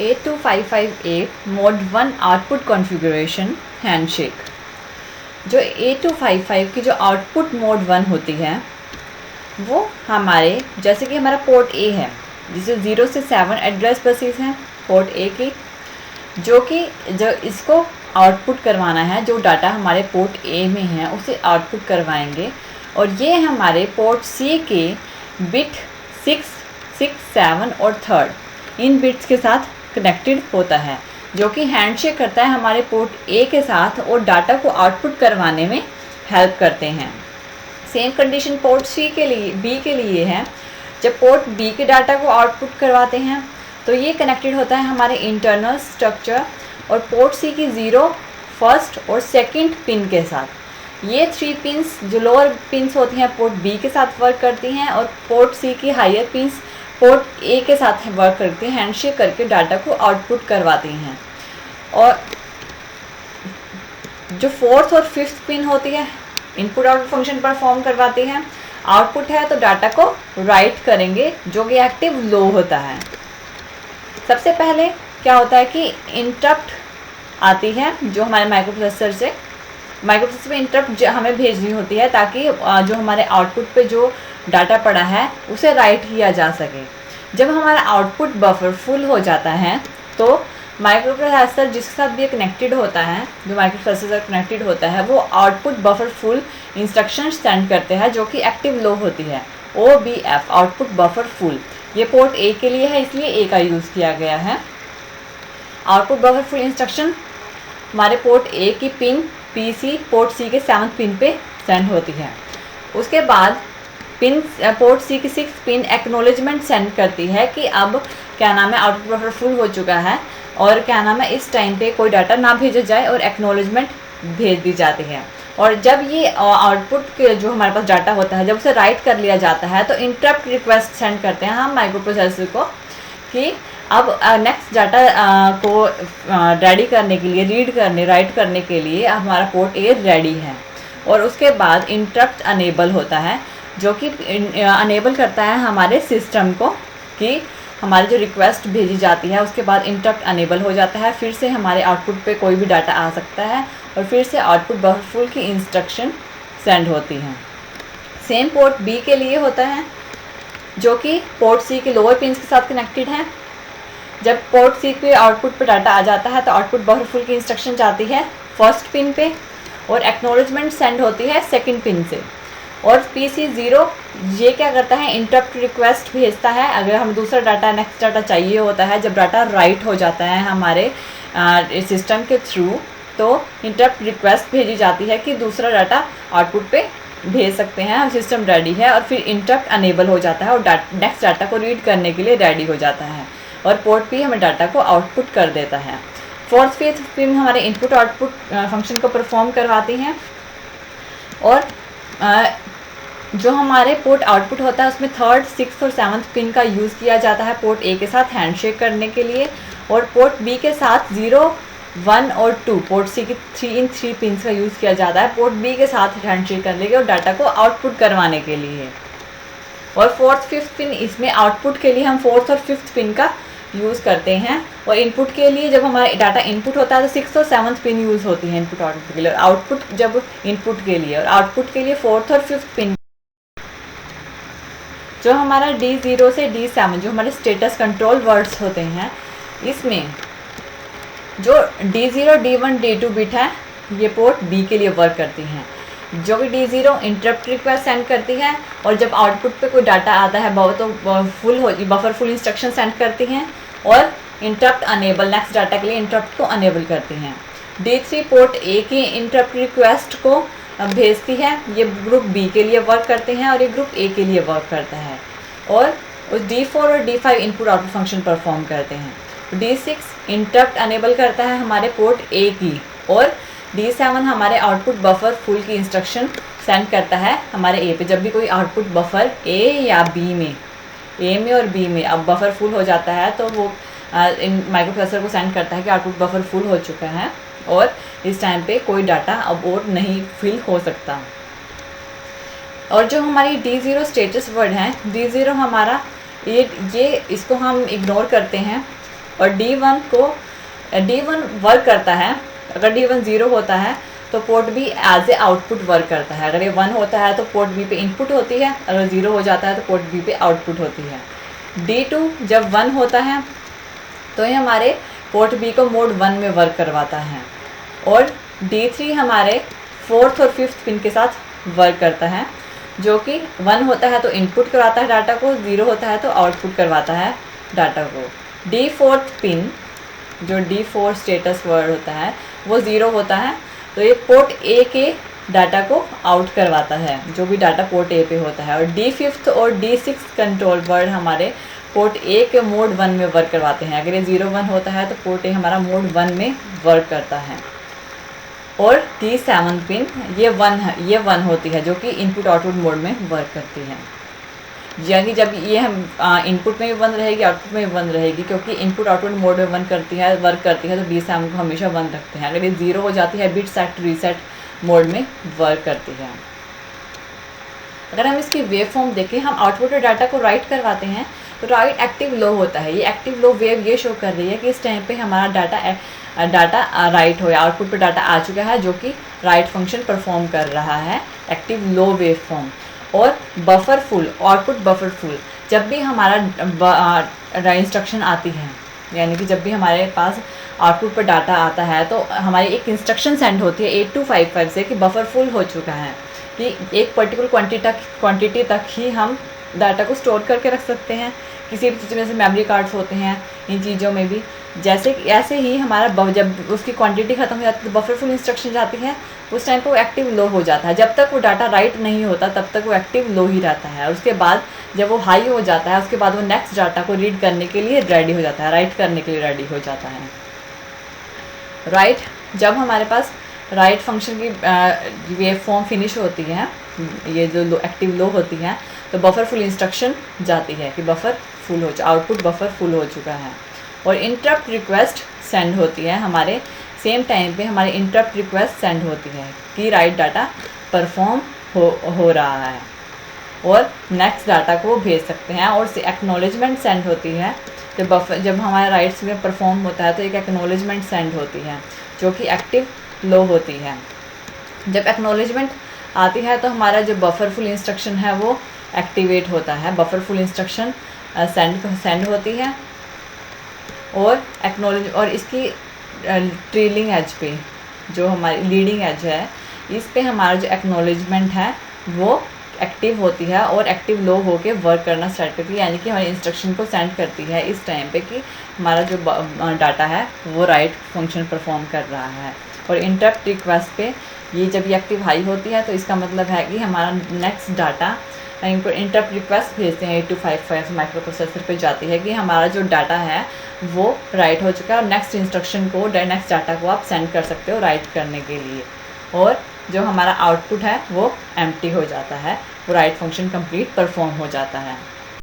A2558 mode 1 output configuration handshake. जो A255 की जो आउटपुट मोड 1 होती है वो हमारे, जैसे कि हमारा पोर्ट ए है जिसे 0 से 7 एड्रेस बसेस हैं पोर्ट ए की, जो इसको आउटपुट करवाना है, जो डाटा हमारे पोर्ट ए में है उसे आउटपुट करवाएंगे। और ये हमारे पोर्ट सी के बिट 6, 6, 7 और 3 इन बिट्स के साथ कनेक्टेड होता है, जो कि हैंडशेक करता है हमारे पोर्ट ए के साथ और डाटा को आउटपुट करवाने में हेल्प करते हैं। सेम कंडीशन पोर्ट बी के लिए है। जब पोर्ट बी के डाटा को आउटपुट करवाते हैं तो ये कनेक्टेड होता है हमारे इंटरनल स्ट्रक्चर और पोर्ट सी की 0, फर्स्ट और सेकंड पिन के साथ। ये 3 पिंस जो लोअर पिंस होती हैं पोर्ट बी के साथ वर्क करती हैं और पोर्ट सी की हायर पिंस पोर्ट ए के साथ वर्क करती हैं, हैंडशेक करके डाटा को आउटपुट करवाती हैं। और जो 4th और 5th पिन होती है इनपुट आउटपुट फंक्शन परफॉर्म करवाती है। आउटपुट है तो डाटा को राइट करेंगे, जो कि एक्टिव लो होता है। सबसे पहले क्या होता है कि इंटरप्ट आती है जो हमारे माइक्रोप्रोसेसर में इंटरप्ट हमें भेजनी होती है, ताकि जो हमारे आउटपुट पे जो डाटा पड़ा है उसे राइट किया जा सके। जब हमारा आउटपुट बफर फुल हो जाता है तो माइक्रोप्रोसेसर जिसके साथ भी कनेक्टेड होता है, जो माइक्रोप्रोसेसर कनेक्टेड होता है, वो output buffer full instruction send करते हैं, जो कि एक्टिव लो होती है, OBF आउटपुट बफर फुल। ये पोर्ट ए के लिए है, इसलिए ए का यूज़ किया गया है। आउटपुट बफर फुल इंस्ट्रक्शन हमारे पोर्ट ए की पिन PC पोर्ट सी के 7th पिन पे सेंड होती है। उसके बाद पोर्ट सी की 6th पिन एक्नॉलेजमेंट सेंड करती है कि अब क्या नाम है, आउटपुट बफर फुल हो चुका है और क्या नाम है, इस टाइम पे कोई डाटा ना भेजा जाए, और एक्नॉलेजमेंट भेज दी जाती है। और जब ये आउटपुट के जो हमारे पास डाटा होता है, जब उसे राइट कर लिया जाता है तो इंटरप्ट रिक्वेस्ट सेंड करते हैं हम माइक्रोप्रोसेसर को कि अब नेक्स्ट डाटा को रेडी करने के लिए, राइट करने के लिए हमारा पोर्ट ए रेडी है। और उसके बाद इंटरप्ट अनेबल होता है, जो कि अनेबल करता है हमारे सिस्टम को कि हमारी जो रिक्वेस्ट भेजी जाती है उसके बाद इंटरप्ट अनेबल हो जाता है, फिर से हमारे आउटपुट पे कोई भी डाटा आ सकता है और फिर से आउटपुट बफर फुल की इंस्ट्रक्शन सेंड होती हैं। सेम पोर्ट बी के लिए होता है, जो कि पोर्ट सी के लोअर पिंस के साथ कनेक्टेड है। जब पोर्ट सी के आउटपुट पे डाटा आ जाता है तो आउटपुट बफर फुल की इंस्ट्रक्शन जाती है फर्स्ट पिन पे और एक्नॉलेजमेंट सेंड होती है सेकंड पिन से। और PC0 ये क्या करता है, इंटरप्ट रिक्वेस्ट भेजता है अगर हमें दूसरा डाटा, नेक्स्ट डाटा चाहिए होता है। जब डाटा राइट हो जाता है हमारे सिस्टम के थ्रू, तो इंटरप्ट रिक्वेस्ट भेजी जाती है कि दूसरा डाटा आउटपुट पे भेज सकते हैं और सिस्टम रेडी है। और फिर इंटरप्ट अनेबल हो जाता है और नेक्स्ट डाटा को रीड करने के लिए रेडी हो जाता है और पोर्ट भी हमें डाटा को आउटपुट कर देता है। 4th, 5th पिन हमारे इनपुट आउटपुट फंक्शन को परफॉर्म करवाती हैं। और जो हमारे पोर्ट आउटपुट होता है उसमें 3rd, 6th और 7th पिन का यूज़ किया जाता है पोर्ट ए के साथ हैंडशेक करने के लिए, और पोर्ट बी के साथ 0, 1 और 2 पोर्ट सी की 3 पिन्स का यूज़ किया जाता है पोर्ट बी के साथ हैंडशेक करने के और डाटा को आउटपुट करवाने के लिए। और 4th, 5th पिन, इसमें आउटपुट के लिए हम 4th और 5th पिन का यूज़ करते हैं। और इनपुट के लिए जब हमारा डाटा इनपुट होता है तो 6th और 7th पिन यूज़ होती है इनपुट आउटपुट के लिए, और आउटपुट जब इनपुट के लिए, और आउटपुट के लिए 4th और 5th पिन। जो हमारा D0 से D7 जो हमारे स्टेटस कंट्रोल वर्ड्स होते हैं, इसमें जो D0, D1, D2 बिट है ये पोर्ट बी के लिए वर्क करती हैं, जो कि D0 इंटरप्ट रिक्वेस्ट सेंड करती है और जब आउटपुट पे कोई डाटा आता है तो बफर फुल इंस्ट्रक्शन सेंड करती हैं और इंटरप्ट अनेबल, नेक्स्ट डाटा के लिए इंटरप्ट को अनेबल करती हैं। D3 पोर्ट ए की इंटरप्ट रिक्वेस्ट को भेजती है, ये ग्रुप बी के लिए वर्क करते हैं और ये ग्रुप ए के लिए वर्क करता है। और उस D4 और D5 input output function perform करते हैं। D6 इंटरप्ट अनेबल करता है हमारे पोर्ट ए की, और D7 हमारे आउटपुट बफर फुल की इंस्ट्रक्शन सेंड करता है हमारे ए पे। जब भी कोई आउटपुट बफर ए या बी में, ए में और बी में अब बफर फुल हो जाता है तो वो इन माइक्रोप्रोसेसर को सेंड करता है कि आउटपुट बफर फुल हो चुका है और इस टाइम पे कोई डाटा अब और नहीं फिल हो सकता। और जो हमारी D0 स्टेटस वर्ड है, D0 हमारा ये इसको हम इग्नोर करते हैं और D1 वर्क करता है। अगर D1 0 होता है तो port B as a output work करता है। अगर ये 1 होता है तो पोर्ट बी पे इनपुट होती है, अगर 0 हो जाता है तो पोर्ट बी पे आउटपुट होती है। D2 जब 1 होता है तो ये हमारे पोर्ट बी को मोड 1 में वर्क करवाता है। और D3 हमारे 4th और 5th पिन के साथ वर्क करता है, जो कि 1 होता है तो इनपुट करवाता है डाटा को, 0 होता है तो आउटपुट करवाता है डाटा को। D4 पिन, जो D4 स्टेटस वर्ड होता है, वो 0 होता है तो ये पोर्ट ए के डाटा को आउट करवाता है, जो भी डाटा पोर्ट ए पे होता है। और D5 और D6 कंट्रोल वर्ड हमारे पोर्ट ए के मोड 1 में वर्क करवाते हैं। अगर ये 0-1 होता है तो पोर्ट ए हमारा मोड 1 में वर्क करता है। और D7 पिन ये 1 होती है, जो कि इनपुट आउटपुट मोड में वर्क करती है। यानी जब ये हम इनपुट में भी 1 रहेगी, आउटपुट में भी 1 रहेगी, क्योंकि इनपुट आउटपुट मोड में वर्क करती है तो D7 को हमेशा 1 रखते हैं। अगर ये 0 हो जाती है बिट सेट रीसेट मोड में वर्क करती है। अगर हम इसकी वेव फॉर्म देखें, हम आउटपुट डाटा को राइट करवाते हैं तो राइट एक्टिव लो होता है। ये एक्टिव लो वेव ये शो कर रही है कि इस टाइम पे हमारा डाटा राइट हो, या आउटपुट पे डाटा आ चुका है जो कि राइट फंक्शन परफॉर्म कर रहा है, एक्टिव लो वेव फॉर्म। और buffer full, output buffer full, जब भी हमारा इंस्ट्रक्शन आती है, यानी कि जब भी हमारे पास आउटपुट पर डाटा आता है तो हमारी एक इंस्ट्रक्शन सेंड होती है 8255 से कि बफर फुल हो चुका है, कि एक पर्टिकुलर क्वांटिटी तक ही हम डाटा को स्टोर करके रख सकते हैं। किसी भी चीज़ में, जैसे मेमोरी कार्ड्स होते हैं, इन चीज़ों में भी ऐसे ही हमारा जब उसकी क्वांटिटी ख़त्म हो जाती है तो बफर फुल इंस्ट्रक्शन जाती है, उस टाइम पर वो एक्टिव लो हो जाता है। जब तक वो डाटा राइट नहीं होता तब तक वो एक्टिव लो ही रहता है। उसके बाद जब वो हाई हो जाता है, उसके बाद वो नेक्स्ट डाटा को रीड करने के लिए रेडी हो जाता है, राइट करने के लिए रेडी हो जाता है। राइट, जब हमारे पास राइट फंक्शन की वेव फॉर्म फिनिश होती है, ये जो एक्टिव लो होती है, तो बफर फुल इंस्ट्रक्शन जाती है कि बफर फुल हो, आउटपुट बफर फुल हो चुका है। और इंटरप्ट रिक्वेस्ट सेंड होती है, हमारे सेम टाइम पे हमारे इंटरप्ट रिक्वेस्ट सेंड होती है कि राइट डाटा परफॉर्म हो रहा है, और नेक्स्ट डाटा को भेज सकते हैं। और एक्नॉलेजमेंट सेंड होती है, जब हमारा राइट्स में परफॉर्म होता है तो एक एक्नॉलेजमेंट सेंड होती है जो कि एक्टिव लो होती है। जब एक्नॉलेजमेंट आती है तो हमारा जो बफर फुल इंस्ट्रक्शन है वो एक्टिवेट होता है, बफर फुल इंस्ट्रक्शन सेंड होती है। और इसकी ट्रेलिंग एज पे, जो हमारी लीडिंग एज है, इस पे हमारा जो एक्नॉलेजमेंट है वो एक्टिव होती है और एक्टिव लो होके वर्क करना स्टार्ट करती है, यानी कि हमारी इंस्ट्रक्शन को सेंड करती है इस टाइम पे कि हमारा जो डाटा है वो राइट फंक्शन परफॉर्म कर रहा है। और इंटरप्ट रिक्वेस्ट पे ये जब ये एक्टिव हाई होती है तो इसका मतलब है कि हमारा नेक्स्ट डाटा, इनको इंटरप्ट रिक्वेस्ट भेजते हैं 8255 माइक्रो प्रोसेसर पे जाती है कि हमारा जो डाटा है वो राइट हो चुका है, और नेक्स्ट इंस्ट्रक्शन को, नेक्स्ट डाटा को आप सेंड कर सकते हो राइट करने के लिए। और जो हमारा आउटपुट है वो एम्प्टी हो जाता है, वो राइट फंक्शन कंप्लीट परफॉर्म हो जाता है।